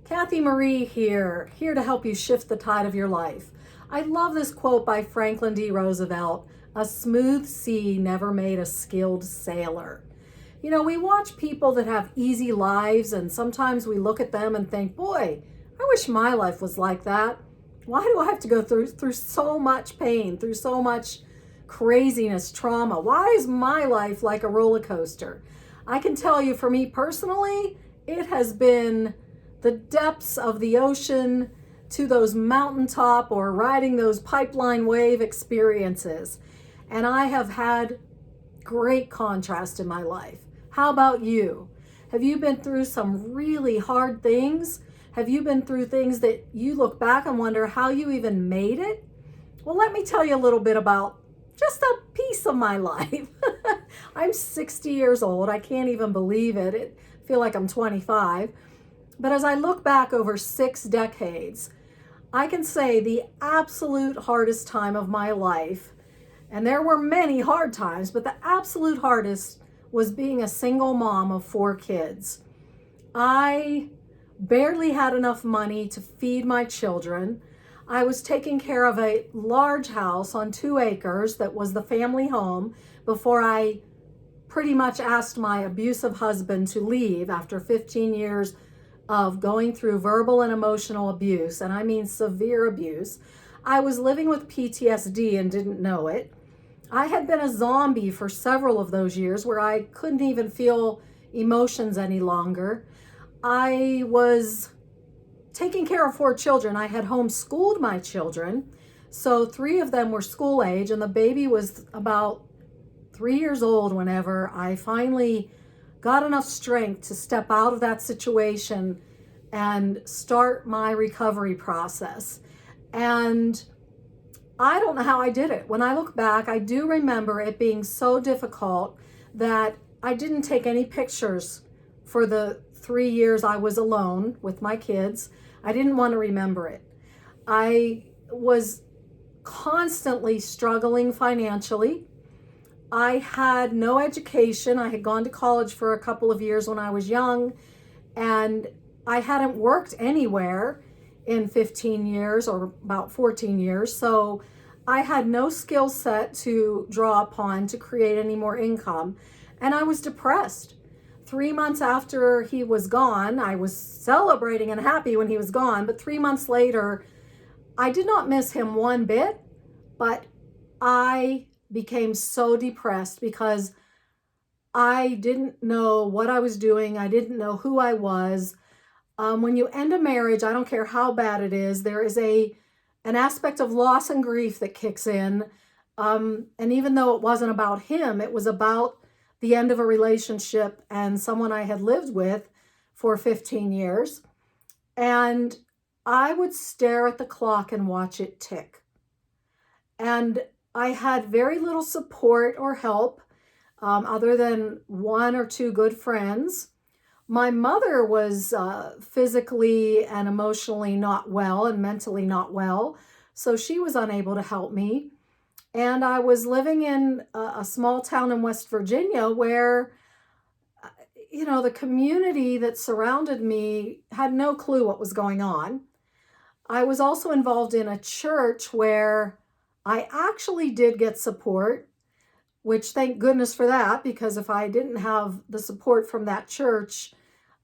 Kathy Marie here to help you shift the tide of your life. I love this quote by Franklin D. Roosevelt: "A smooth sea never made a skilled sailor." You know, we watch people that have easy lives, and sometimes we look at them and think, boy, I wish my life was like that. Why do I have to go through so much pain, through so much craziness, trauma? Why is my life like a roller coaster? I can tell you, for me personally, it has been the depths of the ocean to those mountaintop or riding those pipeline wave experiences. And I have had great contrast in my life. How about you? Have you been through some really hard things? Have you been through things that you look back and wonder how you even made it? Well, let me tell you a little bit about just a piece of my life. I'm 60 years old. I can't even believe it. I feel like I'm 25. But as I look back over 6 decades, I can say the absolute hardest time of my life, and there were many hard times, but the absolute hardest was being a single mom of 4 kids. I barely had enough money to feed my children. I was taking care of a large house on 2 acres that was the family home before I pretty much asked my abusive husband to leave after 15 years of going through verbal and emotional abuse, and I mean severe abuse. I was living with PTSD and didn't know it. I had been a zombie for several of those years where I couldn't even feel emotions any longer. I was taking care of 4 children. I had homeschooled my children, so 3 of them were school age, and the baby was about 3 years old whenever I finally got enough strength to step out of that situation and start my recovery process. And I don't know how I did it. When I look back, I do remember it being so difficult that I didn't take any pictures for the 3 years I was alone with my kids. I didn't want to remember it. I was constantly struggling financially. I had no education. I had gone to college for a couple of years when I was young, and I hadn't worked anywhere in 15 years or about 14 years. So I had no skill set to draw upon to create any more income. And I was depressed. 3 months after he was gone, I was celebrating and happy when he was gone, but 3 months later, I did not miss him one bit, but I became so depressed because I didn't know what I was doing. I didn't know who I was. When you end a marriage, I don't care how bad it is, there is an aspect of loss and grief that kicks in. And even though it wasn't about him, it was about the end of a relationship and someone I had lived with for 15 years. And I would stare at the clock and watch it tick. And I had very little support or help other than 1 or 2 good friends. My mother was physically and emotionally not well and mentally not well, so she was unable to help me. And I was living in a small town in West Virginia where, the community that surrounded me had no clue what was going on. I was also involved in a church where I actually did get support, which thank goodness for that, because if I didn't have the support from that church,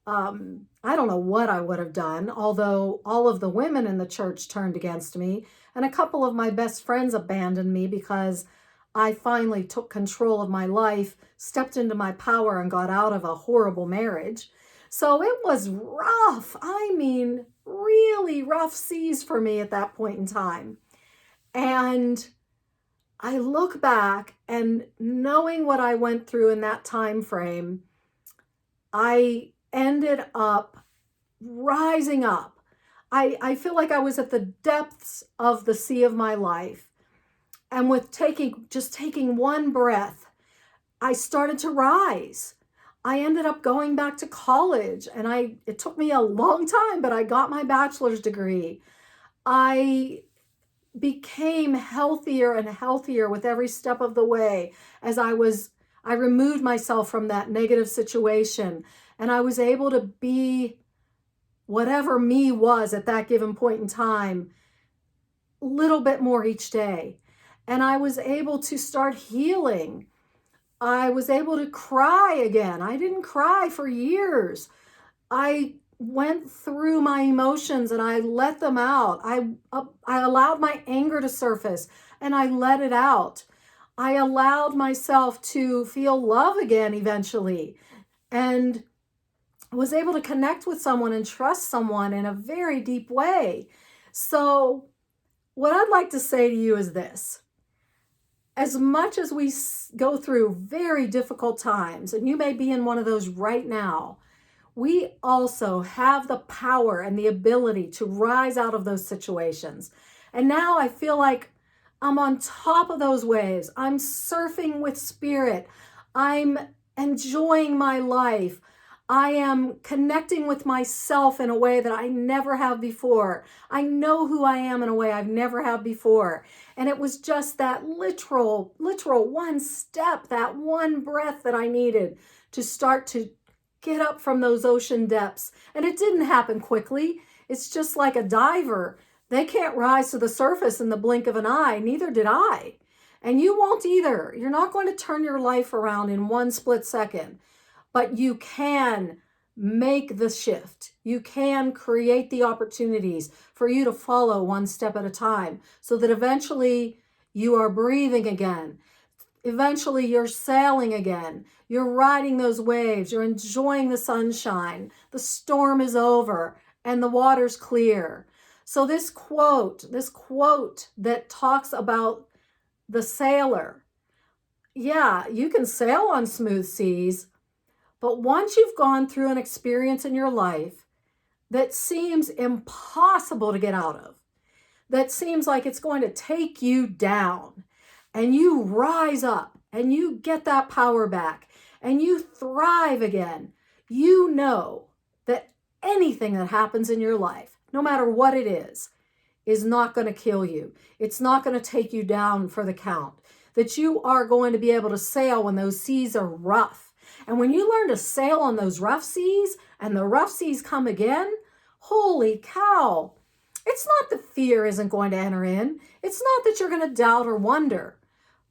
I don't know what I would have done, although all of the women in the church turned against me, and a couple of my best friends abandoned me because I finally took control of my life, stepped into my power, and got out of a horrible marriage. So it was rough. I mean, really rough seas for me at that point in time. And I look back, and knowing what I went through in that time frame, I ended up rising up. I feel like I was at the depths of the sea of my life. And with taking one breath, I started to rise. I ended up going back to college, and it took me a long time, but I got my bachelor's degree. I became healthier and healthier with every step of the way as I removed myself from that negative situation, and I was able to be whatever me was at that given point in time, a little bit more each day. And I was able to start healing. I was able to cry again. I didn't cry for years. I went through my emotions and I let them out. I allowed my anger to surface and I let it out. I allowed myself to feel love again eventually, and was able to connect with someone and trust someone in a very deep way. So what I'd like to say to you is this: as much as we go through very difficult times, and you may be in one of those right now, we also have the power and the ability to rise out of those situations. And now I feel like I'm on top of those waves. I'm surfing with spirit. I'm enjoying my life. I am connecting with myself in a way that I never have before. I know who I am in a way I've never had before. And it was just that literal one step, that one breath that I needed to start to get up from those ocean depths. And it didn't happen quickly. It's just like a diver. They can't rise to the surface in the blink of an eye. Neither did I. And you won't either. You're not going to turn your life around in one split second. But you can make the shift. You can create the opportunities for you to follow one step at a time so that eventually you are breathing again. Eventually you're sailing again. You're riding those waves. You're enjoying the sunshine. The storm is over and the water's clear. So this quote that talks about the sailor, yeah, you can sail on smooth seas, but once you've gone through an experience in your life that seems impossible to get out of, that seems like it's going to take you down, and you rise up and you get that power back and you thrive again, you know that anything that happens in your life, no matter what it is not going to kill you. It's not going to take you down for the count. That you are going to be able to sail when those seas are rough. And when you learn to sail on those rough seas and the rough seas come again, holy cow, it's not that fear isn't going to enter in. It's not that you're going to doubt or wonder,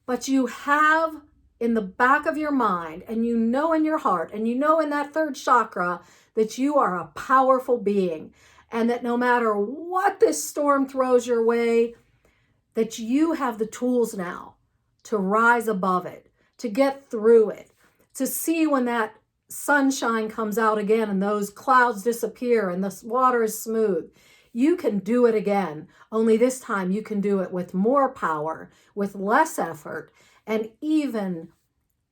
but you have in the back of your mind, and you know in your heart, and you know in that third chakra that you are a powerful being, and that no matter what this storm throws your way, that you have the tools now to rise above it, to get through it, to see when that sunshine comes out again and those clouds disappear and the water is smooth. You can do it again, only this time you can do it with more power, with less effort, and even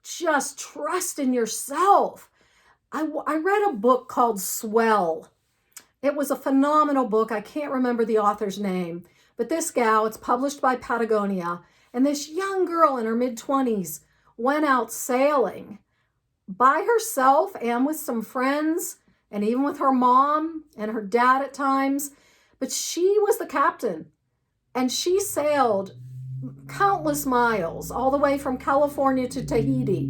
just trust in yourself. I read a book called Swell. It was a phenomenal book. I can't remember the author's name, but this gal, it's published by Patagonia, and this young girl in her mid-20s went out sailing by herself and with some friends, and even with her mom and her dad at times. But she was the captain, and she sailed countless miles all the way from California to Tahiti.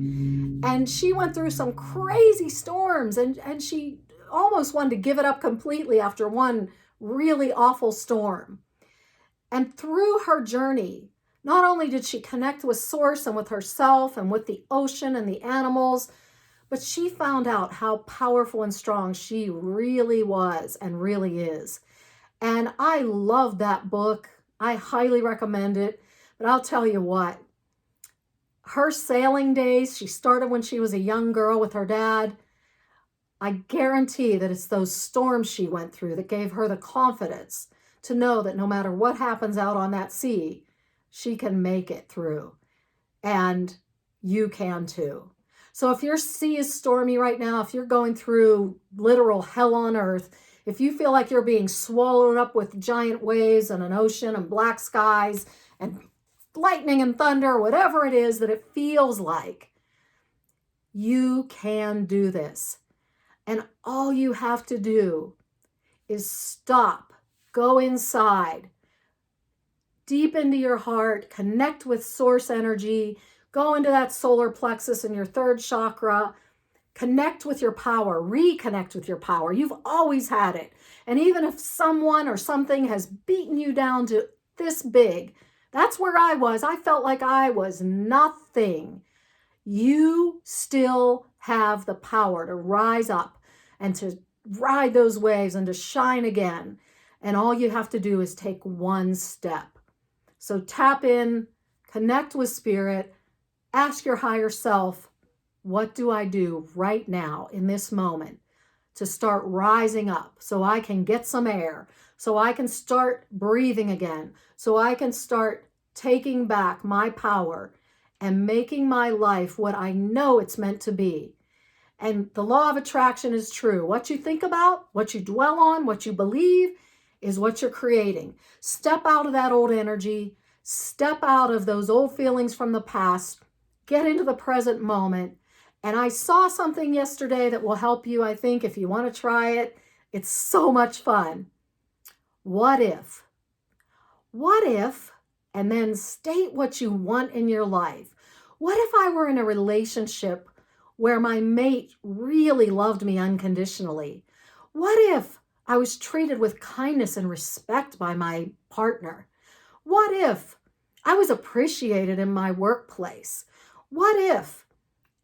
And she went through some crazy storms, and she almost wanted to give it up completely after one really awful storm. And through her journey, not only did she connect with Source and with herself and with the ocean and the animals, but she found out how powerful and strong she really was and really is. And I love that book. I highly recommend it. But I'll tell you what, her sailing days, she started when she was a young girl with her dad. I guarantee that it's those storms she went through that gave her the confidence to know that no matter what happens out on that sea, she can make it through. And you can too. So if your sea is stormy right now, if you're going through literal hell on earth, if you feel like you're being swallowed up with giant waves and an ocean and black skies and lightning and thunder, whatever it is that it feels like, you can do this. And all you have to do is stop, go inside, deep into your heart, connect with source energy, go into that solar plexus in your third chakra, Connect with your power, reconnect with your power. You've always had it. And even if someone or something has beaten you down to this big, that's where I was. I felt like I was nothing. You still have the power to rise up and to ride those waves and to shine again. And all you have to do is take one step. So tap in, connect with spirit, ask your higher self, what do I do right now in this moment to start rising up so I can get some air, so I can start breathing again, so I can start taking back my power and making my life what I know it's meant to be. And the law of attraction is true. What you think about, what you dwell on, what you believe is what you're creating. Step out of that old energy, step out of those old feelings from the past, get into the present moment. And I saw something yesterday that will help you, I think, if you want to try it. It's so much fun. What if? What if, and then state what you want in your life. What if I were in a relationship where my mate really loved me unconditionally? What if I was treated with kindness and respect by my partner? What if I was appreciated in my workplace? What if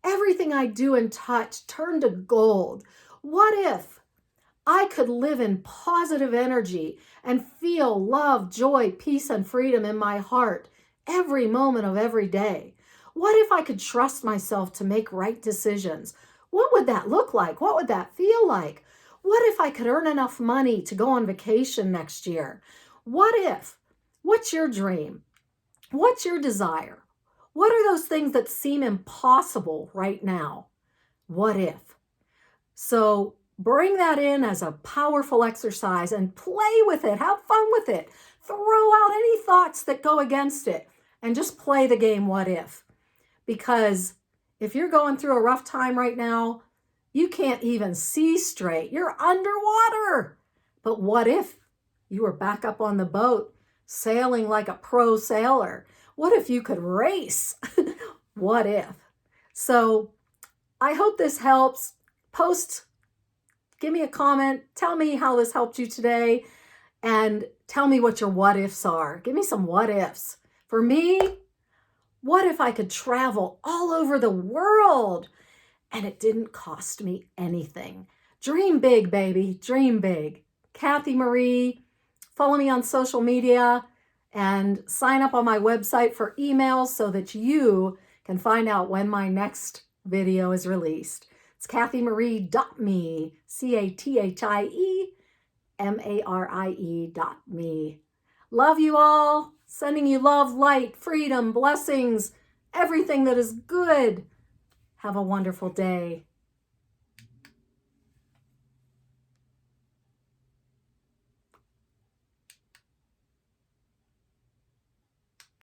everything I do and touch turned to gold? What if I could live in positive energy and feel love, joy, peace, and freedom in my heart every moment of every day? What if I could trust myself to make right decisions? What would that look like? What would that feel like? What if I could earn enough money to go on vacation next year? What if? What's your dream? What's your desire? What are those things that seem impossible right now? What if? So bring that in as a powerful exercise and play with it. Have fun with it. Throw out any thoughts that go against it and just play the game what if. Because if you're going through a rough time right now, you can't even see straight. You're underwater. But what if you were back up on the boat, sailing like a pro sailor? What if you could race? What if? So I hope this helps. Post, give me a comment. Tell me how this helped you today. And tell me what your what ifs are. Give me some what ifs. For me, what if I could travel all over the world and it didn't cost me anything? Dream big, baby. Dream big. Kathy Marie. Follow me on social media and sign up on my website for emails so that you can find out when my next video is released. It's kathymarie.me, CATHIEMARIE.me. Love you all. Sending you love, light, freedom, blessings, everything that is good. Have a wonderful day.